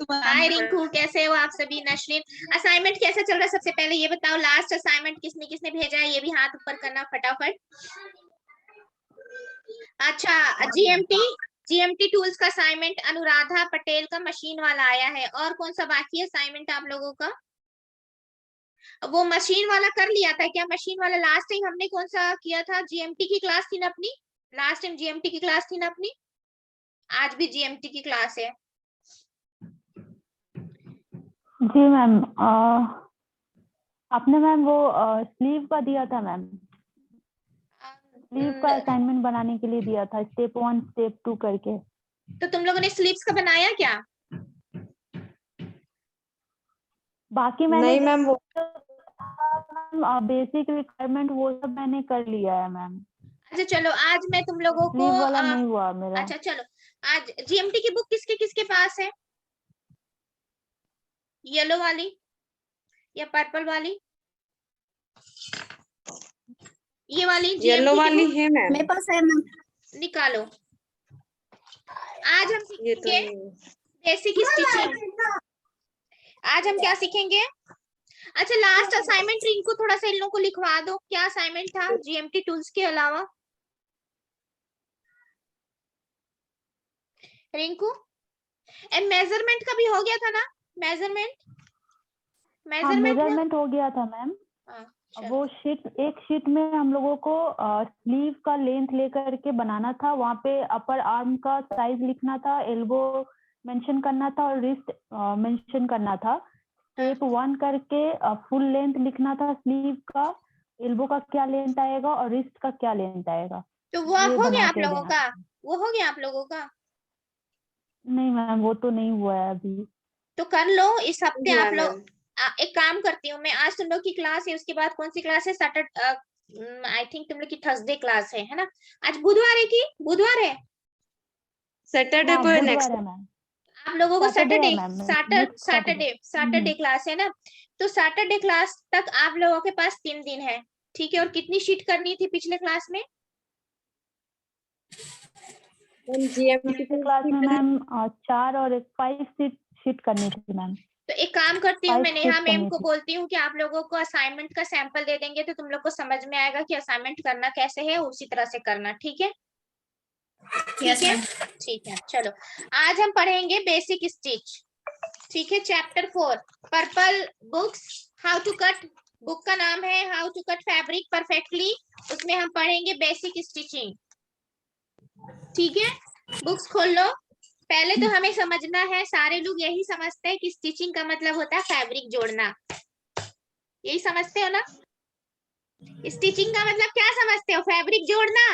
हाय रिंकू, कैसे हो आप सभी? नशरीन, असाइनमेंट कैसा चल रहा है? सबसे पहले ये बताओ, लास्ट असाइनमेंट किसने किसने भेजा है? ये भी हाथ ऊपर करना फटाफट। अच्छा, जीएमटी जीएमटी टूल्स का असाइनमेंट अनुराधा पटेल का मशीन वाला आया है। और कौन सा बाकी है असाइनमेंट आप लोगों का? वो मशीन वाला कर लिया था क्या? मशीन वाला लास्ट टाइम हमने कौन सा किया था? जीएमटी की क्लास थी ना अपनी? लास्ट टाइम जीएमटी की क्लास थी ना अपनी? आज भी जीएमटी की क्लास है। जी मैम, आपने मैम वो स्लीव का दिया था मैम। स्लीव का असाइनमेंट बनाने के लिए दिया था, स्टेप 1 स्टेप 2 करके। तो तुम लोगों ने स्लीव्स का बनाया क्या? बाकी मैंने नहीं मैम, वो बेसिक रिक्वायरमेंट वो सब मैंने कर लिया है मैम। अच्छा चलो, आज मैं तुम लोगों को स्लीव वाला नहीं हुआ मेरा। अच्छा चलो, आज जीएमटी की बुक किसके किसके पास है? येलो वाली या पर्पल वाली? ये वाली येलो जीएमटी की वाली बुक है मैम। मेरे पास है मैम। निकालो। आज हम ये तो सीखेंगे बेसिक स्टिचिंग। आज हम क्या सीखेंगे? अच्छा, लास्ट असाइनमेंट रिंकू थोड़ा सा इन लोगों को लिखवा दो। क्या असाइनमेंट था जीएमटी टूल्स के अलावा? रिंकू, एंड मेजरमेंट का भी हो गया था ना? मेजरमेंट मेजरमेंट हो गया था मैम। वो एक शीट में हम लोगों को स्लीव का लेंथ लेकर के बनाना था। वहाँ पे अपर आर्म का साइज लिखना था, एल्बो मेंशन करना था और रिस्ट मेंशन करना था। स्टेप 1 करके फुल लेंथ लिखना था स्लीव का, एल्बो का क्या लेंथ आएगा और रिस्ट का क्या लेंथ आएगा। तो वो हो गया आप लोगों का? वो हो गया आप लोगों का? नहीं मैम, वो तो नहीं हुआ है अभी। तो कर लो इस हफ्ते आप लोग। एक काम करती हूँ मैं, आज तुम लोग की क्लास है, उसके बाद कौन सी क्लास है? सैटरडे, आई थिंक तुम लोग की थर्सडे क्लास है ना? आज बुधवार है की बुधवार है? सैटरडे पर नेक्स्ट है मैम। आप लोगों को सैटरडे सैटरडे क्लास है ना? तो सैटरडे क्लास तक आप लोगों के पास 3 दिन है, ठीक है? और कितनी शीट करनी थी पिछले क्लास में? जीएमटी क्लास में मैम 4 और 5 शीट करनी थी मैम। तो एक काम करती हूँ, मैं नेहा मैम को थी। बोलती हूँ कि आप लोगों को असाइनमेंट का सैंपल दे देंगे, तो तुम लोग को समझ में आएगा कि असाइनमेंट करना कैसे है, उसी तरह से करना। ठीक है? ठीक है, ठीक है। चलो, आज हम पढ़ेंगे बेसिक स्टिच। ठीक है, chapter 4 purple books, how to cut. Book का नाम है how to cut fabric perfectly. उसमें हम पढ़ेंगे बेसिक स्टिचिंग। ठीक है, बुक्स खोल लो। पहले तो हमें समझना है, सारे लोग यही समझते हैं कि स्टिचिंग का मतलब होता है फैब्रिक जोड़ना। यही समझते हो ना? स्टिचिंग का मतलब क्या समझते हो? फैब्रिक जोड़ना,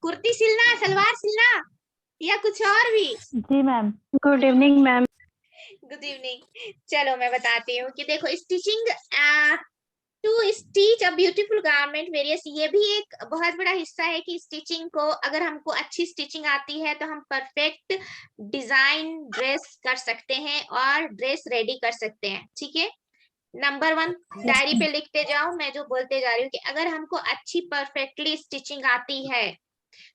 कुर्ती सिलना, सलवार सिलना, या कुछ और भी? जी ma'am. Good evening ma'am. Good evening. चलो मैं बताती हूँ कि देखो, stitching to stitch a beautiful garment various, ये भी एक बहुत बड़ा हिस्सा है कि स्टिचिंग को, अगर हमको अच्छी स्टिचिंग आती है तो हम परफेक्ट डिजाइन ड्रेस कर सकते हैं और ड्रेस रेडी कर सकते हैं। ठीक है, नंबर 1 डायरी पे लिखते जाओ। मैं जो बोलते जा रही हूँ कि अगर हमको अच्छी परफेक्टली स्टिचिंग आती है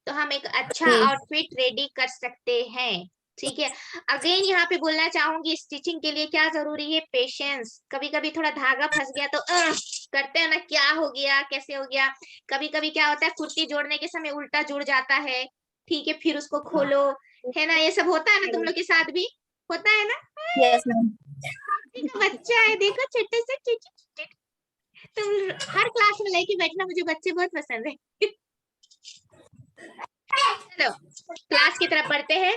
तो हम एक अच्छा आउटफिट रेडी कर सकते हैं। ठीक है, अगेन यहाँ पे बोलना चाहूंगी, स्टिचिंग के लिए क्या जरूरी है? पेशेंस। कभी कभी थोड़ा धागा फंस गया तो करते हैं ना, क्या हो गया, कैसे हो गया। कभी कभी क्या होता है, कुर्ती जोड़ने के समय उल्टा जुड़ जाता है। ठीक है, फिर उसको खोलो, है ना? ये सब होता है ना? तुम लोग के साथ भी होता है ना? Yes ma'am. बच्चा है देखो, छोटे से तुम हर क्लास में लेके बैठना, मुझे बच्चे बहुत पसंद है। चलो क्लास की तरफ पढ़ते हैं।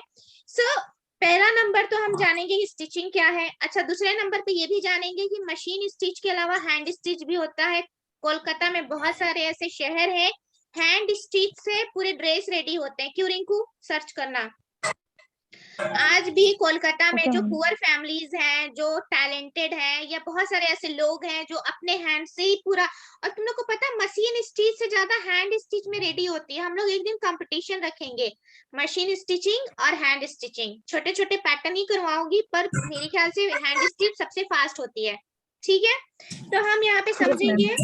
पहला नंबर तो हम जानेंगे कि स्टिचिंग क्या है। अच्छा, दूसरे नंबर पे ये भी जानेंगे कि मशीन स्टिच के अलावा हैंड स्टिच भी होता है। कोलकाता में बहुत सारे ऐसे शहर हैं, हैंड स्टिच से पूरे ड्रेस रेडी होते हैं। क्यों रिंकू? सर्च करना। आज भी कोलकाता में जो पुअर फैमिलीज हैं, जो टैलेंटेड हैं, या बहुत सारे ऐसे लोग हैं जो अपने हैंड से ही पूरा, और तुम लोग को पता है मशीन स्टिच से ज्यादा हैंड स्टिच में रेडी होती है। हम लोग एक दिन कंपटीशन रखेंगे, मशीन स्टिचिंग और हैंड स्टिचिंग। छोटे छोटे पैटर्न ही करवाऊंगी, पर मेरे ख्याल से हैंड स्टिच सबसे फास्ट होती है। ठीक है, तो हम यहाँ पे समझेंगे,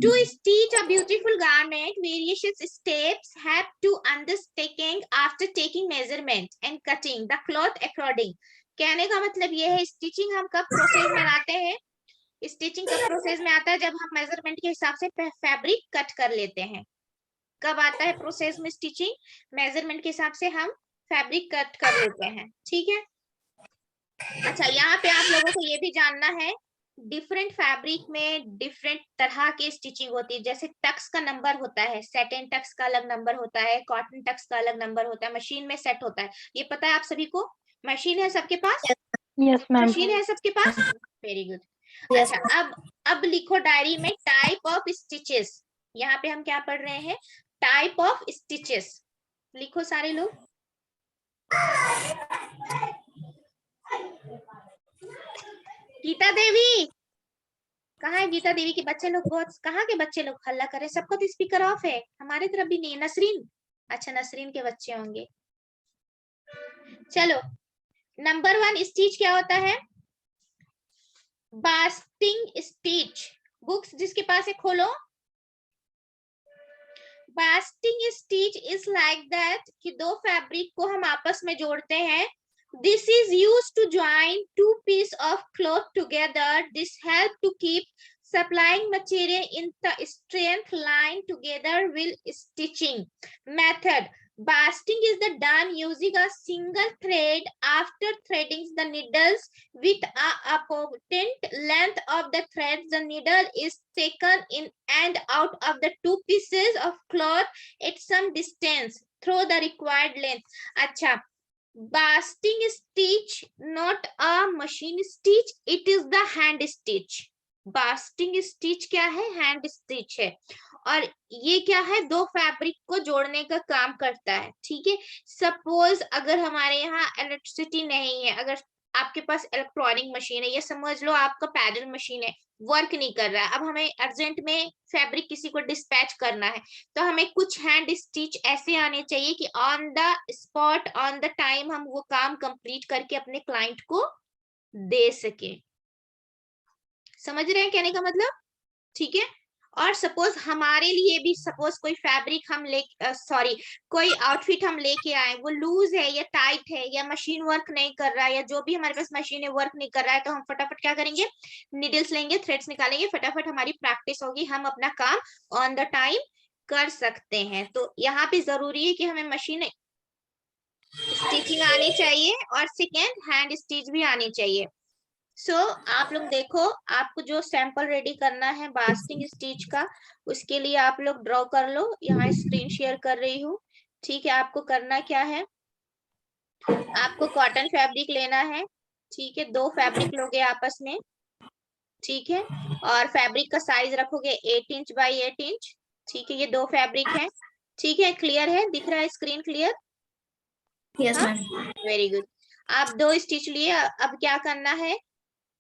to stitch a beautiful garment, various steps have to undertaken after taking measurement and cutting the cloth according कहने का मतलब ये है स्टिचिंग हम कब प्रोसेस में लाते हैं, स्टिचिंग कब प्रोसेस में आता है जब हम मेजरमेंट के हिसाब से फैब्रिक कट कर लेते हैं। कब आता है प्रोसेस में स्टिचिंग, मेजरमेंट के हिसाब से हम फैब्रिक कट कर लेते हैं, ठीक है। अच्छा, यहाँ पे आप लोगों को ये भी जानना है डिफरेंट फैब्रिक में डिफरेंट तरह की स्टिचिंग होती है। जैसे टक्स का नंबर होता है, सैटिन टक्स का अलग नंबर होता है, कॉटन टक्स का अलग नंबर होता है, मशीन में सेट होता है। ये पता है आप सभी को? मशीन है सबके पास? Yes ma'am. मशीन है सबके पास? Very good. अच्छा, अब लिखो डायरी में टाइप ऑफ स्टिचेस। यहाँ पे हम क्या पढ़ रहे हैं? Type of stitches. लिखो सारे लोग। गीता देवी कहाँ है? गीता देवी के बच्चे लोग बहुत, कहाँ के बच्चे लोग हल्ला कर रहे हैं? सबका तो स्पीकर ऑफ है, हमारे तरफ भी नहीं है। नसरीन, अच्छा नसरीन के बच्चे होंगे। चलो, नंबर 1 स्टिच क्या होता है? Basting stitch. बुक्स जिसके पास है खोलो। Basting stitch is like that कि दो फैब्रिक को हम आपस में जोड़ते हैं। This is used to join two pieces of cloth together. This helps to keep supplying material in the straight line together while stitching. Method: basting is the done using a single thread. After threading the needles with a appropriate length of the thread, the needle is taken in and out of the two pieces of cloth at some distance through the required length. अच्छा, basting stitch not a machine stitch, it is the hand stitch. basting stitch क्या है? Hand stitch है। और ये क्या है? दो fabric को जोड़ने का काम करता है, ठीक है। सपोज अगर हमारे यहाँ इलेक्ट्रिसिटी नहीं है, अगर आपके पास इलेक्ट्रॉनिक मशीन है, ये समझ लो आपका पैडल मशीन है, वर्क नहीं कर रहा है, अब हमें अर्जेंट में फैब्रिक किसी को डिस्पैच करना है, तो हमें कुछ हैंड स्टिच ऐसे आने चाहिए कि on the spot, on the time हम वो काम कंप्लीट करके अपने क्लाइंट को दे सके। समझ रहे हैं कहने का मतलब? ठीक है। और सपोज हमारे लिए भी, सपोज कोई फैब्रिक हम ले सॉरी कोई आउटफिट हम लेके आए, वो लूज है या टाइट है या मशीन वर्क नहीं कर रहा है, या जो भी हमारे पास मशीन है वर्क नहीं कर रहा है, तो हम फटाफट क्या करेंगे? नीडल्स लेंगे, थ्रेड्स निकालेंगे, फटाफट हमारी प्रैक्टिस होगी, हम अपना काम ऑन द टाइम कर सकते हैं। तो यहाँ पे जरूरी है कि हमें मशीन स्टिचिंग आनी चाहिए और सेकेंड हैंड स्टिच भी आनी चाहिए। सो आप लोग देखो, आपको जो सैंपल रेडी करना है बास्टिंग स्टिच का, उसके लिए आप लोग ड्रॉ कर लो। यहाँ स्क्रीन शेयर कर रही हूँ, ठीक है। आपको करना क्या है? आपको कॉटन फैब्रिक लेना है, ठीक है। दो फैब्रिक लोगे आपस में, ठीक है। और फैब्रिक का साइज रखोगे 8 इंच बाई 8 इंच, ठीक है। ये दो फैब्रिक है, ठीक है। क्लियर है? दिख रहा है screen clear? Yes ma'am. Very good. आप दो स्टिच लिए, अब क्या करना है?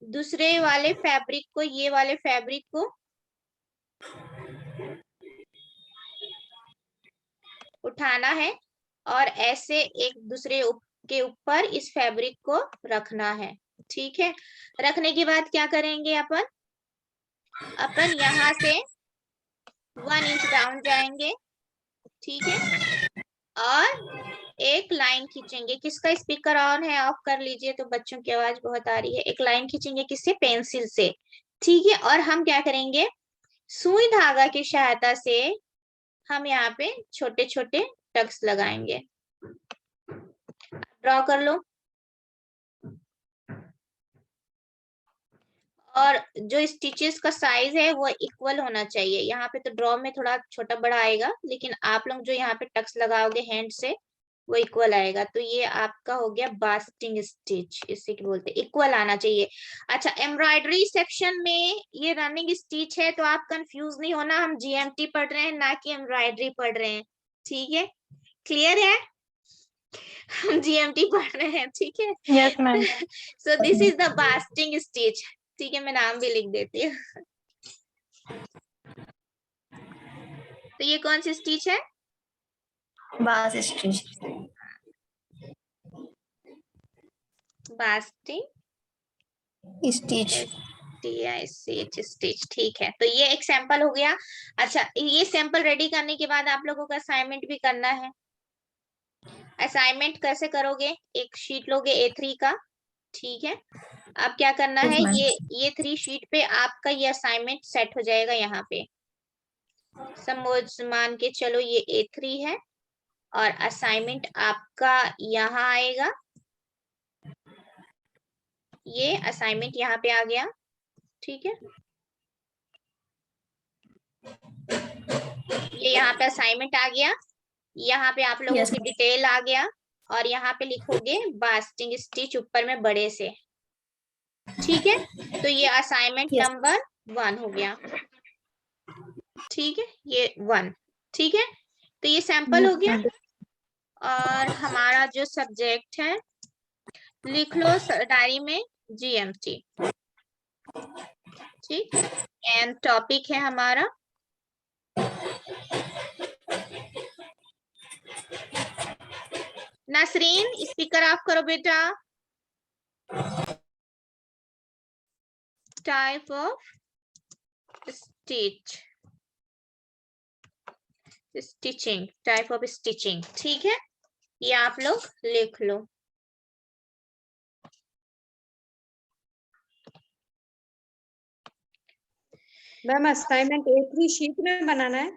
दूसरे वाले फैब्रिक को, ये वाले फैब्रिक को उठाना है और ऐसे एक दूसरे के ऊपर इस फैब्रिक को रखना है, ठीक है। रखने के बाद क्या करेंगे? अपन यहाँ से 1 इंच डाउन जाएंगे, ठीक है, और एक लाइन खींचेंगे। किसका स्पीकर ऑन है? ऑफ कर लीजिए, तो बच्चों की आवाज बहुत आ रही है। एक लाइन खींचेंगे, किससे? पेंसिल से, ठीक है। और हम क्या करेंगे? सुई धागा की सहायता से हम यहाँ पे छोटे छोटे टक्स लगाएंगे। ड्रॉ कर लो। और जो स्टिचेस का साइज है वो इक्वल होना चाहिए। यहाँ पे तो ड्रॉ में थोड़ा छोटा बड़ा आएगा, लेकिन आप लोग जो यहाँ पे टक्स लगाओगे हैंड से, वो इक्वल आएगा। तो ये आपका हो गया बास्टिंग स्टिच, इसे क्या बोलते हैं? इक्वल आना चाहिए। अच्छा, एम्ब्रॉयडरी सेक्शन में ये रनिंग स्टिच है, तो आप कंफ्यूज नहीं होना, हम जीएमटी पढ़ रहे हैं ना कि एम्ब्रॉयडरी पढ़ रहे हैं, ठीक है। क्लियर है? हम जीएमटी पढ़ रहे हैं, ठीक है। Yes ma'am. So this is the basting stitch, ठीक है। मैं नाम भी लिख देती हूँ। तो ये कौन सी स्टिच है? बास स्टिच। Basting stitch. स्टिच, ठीक है। तो ये एक सैंपल हो गया। अच्छा, ये सैंपल रेडी करने के बाद आप लोगों को असाइनमेंट भी करना है। असाइनमेंट कैसे करोगे? एक शीट लोगे A3 का, ठीक है, अब क्या करना Yes, है, ma'am. ये 3 शीट पे आपका ये असाइनमेंट सेट हो जाएगा यहाँ पे। समझ मान के चलो ये A3 है और असाइनमेंट आपका यहाँ आएगा। ये असाइनमेंट यहाँ पे आ गया, ठीक है, ये यहाँ पे असाइनमेंट आ गया। यहाँ पे आप लोगों Yes, की डिटेल आ गया और यहाँ पे लिखोगे बास्टिंग स्टिच ऊपर में बड़े से, ठीक है। तो ये असाइनमेंट Yes. नंबर 1 हो गया, ठीक है, ये 1, ठीक है। तो ये सैंपल हो गया और हमारा जो सब्जेक्ट है लिख लो डायरी में GMT, ठीक। एंड टॉपिक है हमारा नसरीन, स्पीकर ऑफ करो बेटा। Type of stitch, stitching, type of stitching, ठीक है, ये आप लोग लिख लो। मैम असाइनमेंट A3 शीट में बनाना है।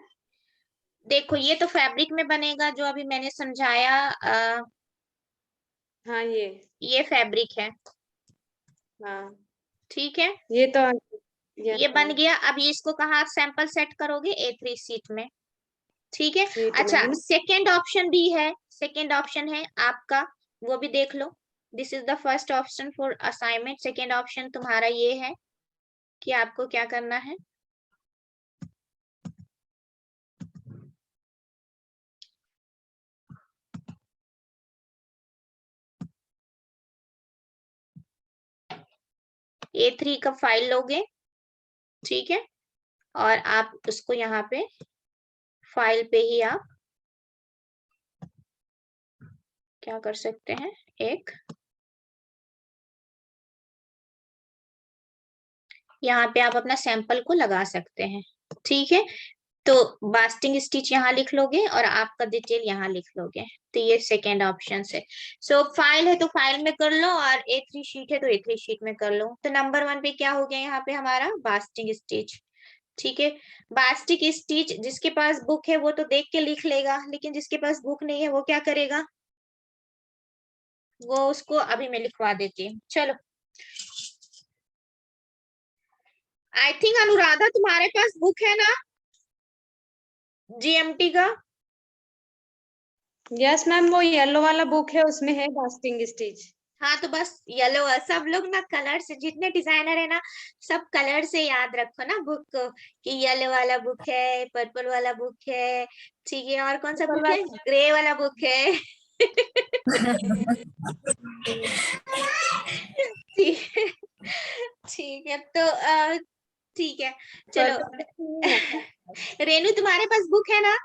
देखो ये तो फैब्रिक में बनेगा जो अभी मैंने समझाया। हाँ ये फैब्रिक है, हाँ ठीक है, ये तो ये बन गया। अब ये इसको कहाँ आप सैंपल सेट करोगे, A3 शीट में, ठीक है। शीट अच्छा, में। सेकेंड ऑप्शन भी है, सेकेंड ऑप्शन है आपका, वो भी देख लो। This is the first option for assignment. Second option तुम्हारा ये है कि आपको क्या करना है, A3 का फाइल लोगे, ठीक है, और आप उसको यहाँ पे फाइल पे ही आप क्या कर सकते हैं, एक यहाँ पे आप अपना सैंपल को लगा सकते हैं, ठीक है। तो बास्टिंग स्टिच यहाँ लिख लोगे और आपका डिटेल यहाँ लिख लोगे। तो ये सेकेंड ऑप्शन है। सो फाइल है तो फाइल में कर लो और A3 शीट है तो A3 शीट में कर लो। तो नंबर 1 पे क्या हो गया यहाँ पे हमारा बास्टिंग स्टिच, ठीक है। बास्टिक स्टिच जिसके पास बुक है वो तो देख के लिख लेगा, लेकिन जिसके पास बुक नहीं है वो क्या करेगा, वो उसको अभी मैं लिखवा देती हूँ। चलो, आई थिंक अनुराधा तुम्हारे पास बुक है ना GMT का? यस मैम, वो येलो वाला बुक है, उसमें है बास्टिंग स्टिच। हाँ तो बस येलो, सब लोग ना कलर से, जितने डिजाइनर है ना सब कलर से याद रखो ना बुक को, कि येलो वाला बुक है, पर्पल वाला बुक है, ठीक है, और कौन सा बुक है, ग्रे वाला बुक है। ठीक है तो ठीक है, चलो। रेनू तुम्हारे पास बुक है ना,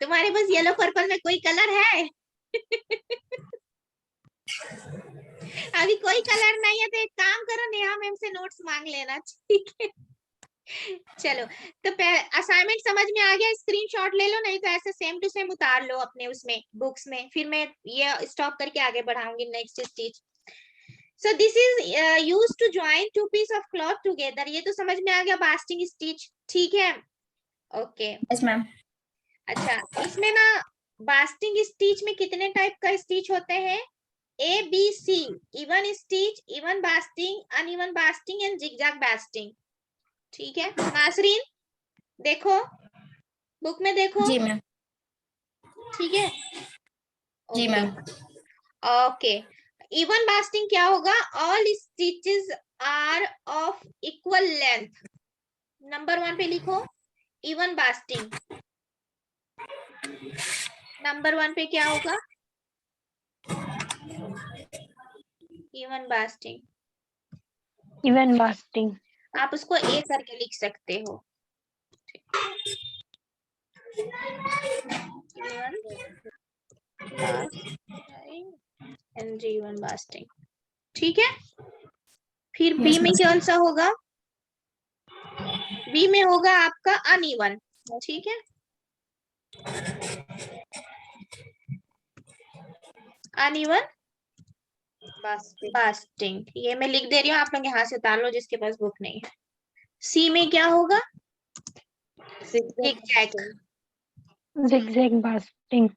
तुम्हारे पास येलो पर्पल में कोई कलर है? अभी कोई कलर नहीं है तो एक काम करो, नेहा मैम से नोट्स मांग लेना, ठीक है। चलो, तो असाइनमेंट समझ में आ गया, स्क्रीनशॉट ले लो, नहीं तो ऐसे सेम टू सेम उतार लो अपने उसमें बुक्स में, फिर मैं ये स्टॉप करके आगे बढ़ाऊंगी next stitch. So this is used to join two piece of cloth together. ये तो समझ में आ गया बास्टिंग स्टिच, ठीक है, ओके। Yes, ma'am. अच्छा, इसमें ना बास्टिंग स्टिच में कितने टाइप का स्टिच होते हैं, ABC, even stitch, even basting, uneven basting and zigzag basting, ठीक है। नासरीन देखो, बुक में देखो, जी मैम। ठीक है, जी मैम। ओके। इवन बास्टिंग क्या होगा, all stitches are of equal length. Number 1 पे लिखो इवन बास्टिंग, नंबर 1 पे क्या होगा, इवन बास्टिंग, इवन बास्टिंग। आप उसको ए करके लिख सकते हो, इवन बास्टिंग, ठीक है। फिर बी में कौन सा होगा, बी में होगा आपका अनइवन, ठीक है, अनइवन बास्टिंग, ये मैं लिख दे रही हूँ, आप लोग यहाँ से उतार लो जिसके पास बुक नहीं है। सी में क्या होगा? zigzag। zigzag basting।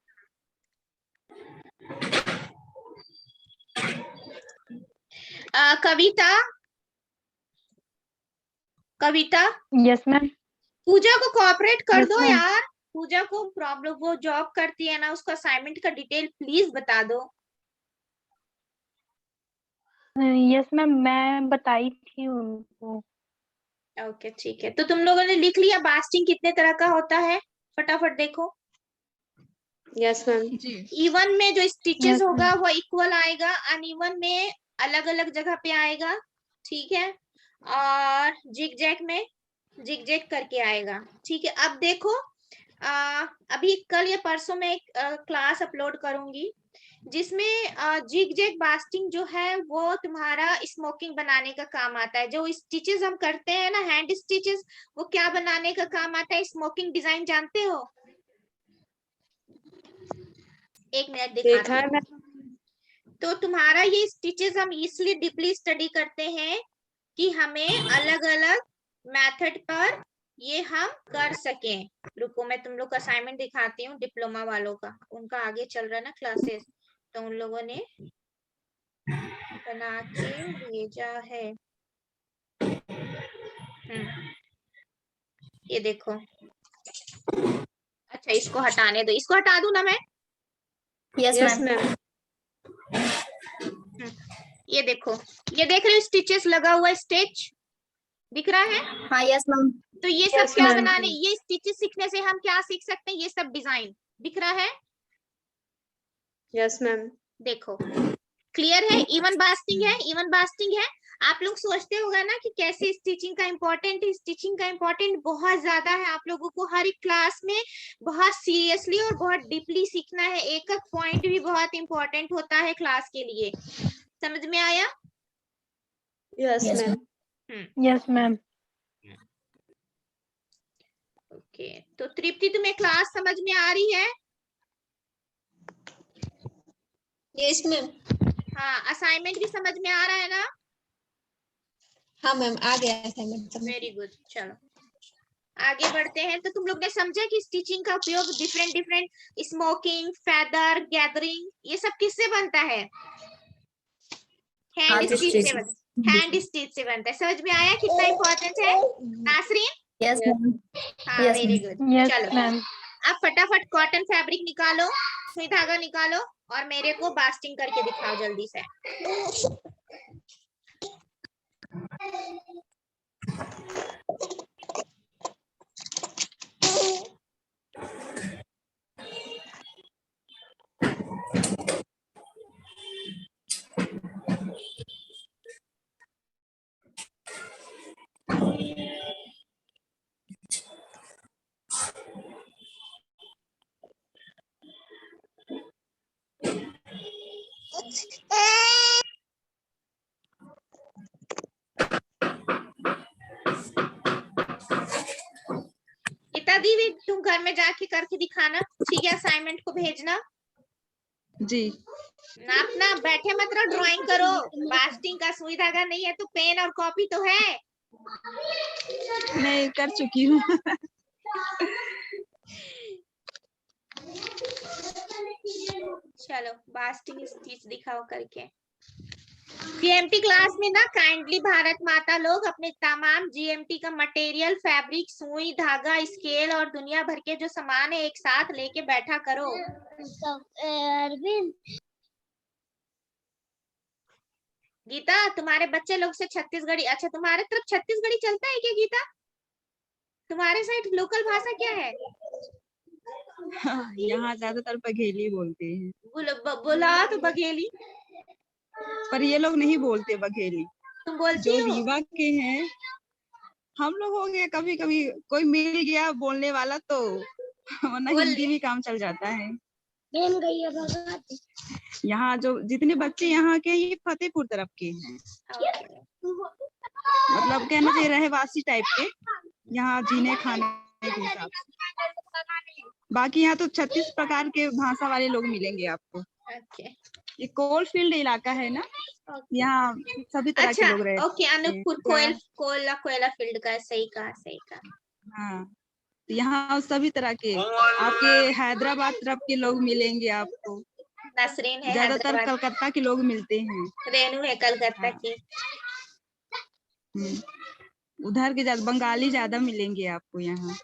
कविता, कविता, यस मैम। पूजा को कोऑपरेट कर Yes, दो ma'am। यार। पूजा को प्रॉब्लम, वो जॉब करती है ना, उसको असाइनमेंट का डिटेल प्लीज बता दो। यस मैम, मैं बताई थी उनको। ओके ठीक है, तो तुम लोगों ने लिख लिया बास्टिंग कितने तरह का होता है? फटाफट देखो। Yes ma'am. इवन में जो स्टिचेस Yes, होगा ma'am। वो इक्वल आएगा, अनइवन में अलग अलग जगह पे आएगा, ठीक है। और जिग-जैग में जिग-जैग करके आएगा, ठीक है। अब देखो, अभी कल या परसों में एक क्लास अपलोड करूंगी जिसमें जिग-जैग बास्टिंग जो है वो तुम्हारा स्मोकिंग बनाने का काम आता है। जो स्टिचेस हम करते हैं ना, हैंड स्टिचेस, वो क्या बनाने का काम आता है? स्मोकिंग डिजाइन जानते हो? एक मिनट दिखाती देखा है हूँ। मैम। तो तुम्हारा ये स्टिचेस हम इसलिए डीपली स्टडी करते हैं कि हमें अलग अलग मेथड पर ये हम कर सकें। रुको, मैं तुम लोग का असाइनमेंट दिखाती हूँ, डिप्लोमा वालों का, उनका आगे चल रहा है ना क्लासेस, तो उन लोगों ने बना के भेजा है। ये देखो। अच्छा, इसको हटाने दो, इसको हटा दूं ना मैं? Yes yes ma'am. मैम। ये देखो, ये देख रहे हो स्टिचेस लगा हुआ है, स्टिच दिख रहा है? हाँ यस मैम। तो ये सब Yes, क्या ma'am। बनाने, ये स्टिचेस सीखने से हम क्या सीख सकते हैं? ये सब डिजाइन दिख रहा है? Yes ma'am. देखो, क्लियर है? इवन बास्टिंग है, इवन बास्टिंग है। आप लोग सोचते होगा ना कि कैसे स्टिचिंग का इम्पोर्टेंट है। स्टिचिंग का इम्पोर्टेंट बहुत ज्यादा है। आप लोगों को हर एक क्लास में बहुत सीरियसली और बहुत डीपली सीखना है। एक एक पॉइंट भी बहुत इम्पोर्टेंट होता है क्लास के लिए। समझ में आया? Yes Yes, ma'am. Yes ma'am. Okay, तो तृप्ति तुम्हें क्लास समझ में आ रही है? Yes ma'am. हाँ, असाइनमेंट भी समझ में आ रहा है ना? हाँ मैम, आ गया असाइनमेंट। वेरी गुड, चलो आगे बढ़ते हैं। तो तुम लोग ने समझा कि स्टिचिंग का उपयोग different different, smoking, feather, gathering, ये सब किससे बनता है? हैंड स्टिच से बनता, हैंड स्टिच से बनता है। समझ में आया कितना इंपॉर्टेंट है नासरीन? Yes ma'am. हाँ, Yes, very ma'am। Good. Yes चलो मैम। अब फटाफट कॉटन फैब्रिक निकालो, सुई धागा निकालो और मेरे को बास्टिंग करके दिखाओ जल्दी से। गीता दीदी, तुम घर में जाके करके दिखाना, ठीक है? असाइनमेंट को भेजना जी। ना बैठे मत रहो, ड्राइंग करो। बास्टिंग का सुई धागा नहीं है तो पेन और कॉपी तो है। नहीं, कर चुकी हूँ। चलो बास्टिंग स्टिच दिखाओ करके। जीएमटी क्लास में ना काइंडली भारत माता लोग अपने तमाम जीएमटी का मटेरियल, फैब्रिक, सुई धागा, स्केल और दुनिया भर के जो सामान है एक साथ लेके बैठा करो। गीता, तुम्हारे बच्चे लोग से छत्तीसगढ़ी, अच्छा तुम्हारे तरफ छत्तीसगढ़ी चलता है क्या गीता? तुम्हारे साइड लोकल भाषा क्या है? यहाँ ज्यादातर बघेली बोलते हैं। बोला तो बघेली। पर ये लोग नहीं बोलते बघेली। तुम बोलती जो हो? रीवा के हैं, हम लोग हो गए कभी कभी कोई मिल गया बोलने वाला तो, वरना हिंदी में काम चल जाता है। यहाँ जो जितने बच्चे यहाँ के, ये फतेहपुर तरफ के हैं। मतलब कहना चाहिए रहवासी टाइप के, यहाँ जीने खाने के हिसाब से। बाकी यहाँ तो 36 प्रकार के भाषा वाले लोग मिलेंगे आपको। ओके, ये कोल फील्ड इलाका है ना, यहाँ सभी तरह के लोग रहते हैं। ओके, अनूपपुर कोयला फील्ड का, सही कहा। हाँ, तो यहाँ सभी तरह के आपके हैदराबाद तरफ के लोग मिलेंगे आपको। नसरीन है, ज्यादातर कलकत्ता के लोग मिलते हैं। रेनू है कलकत्ता की। उधर के बंगाली ज्यादा मिलेंगे आपको यहाँ।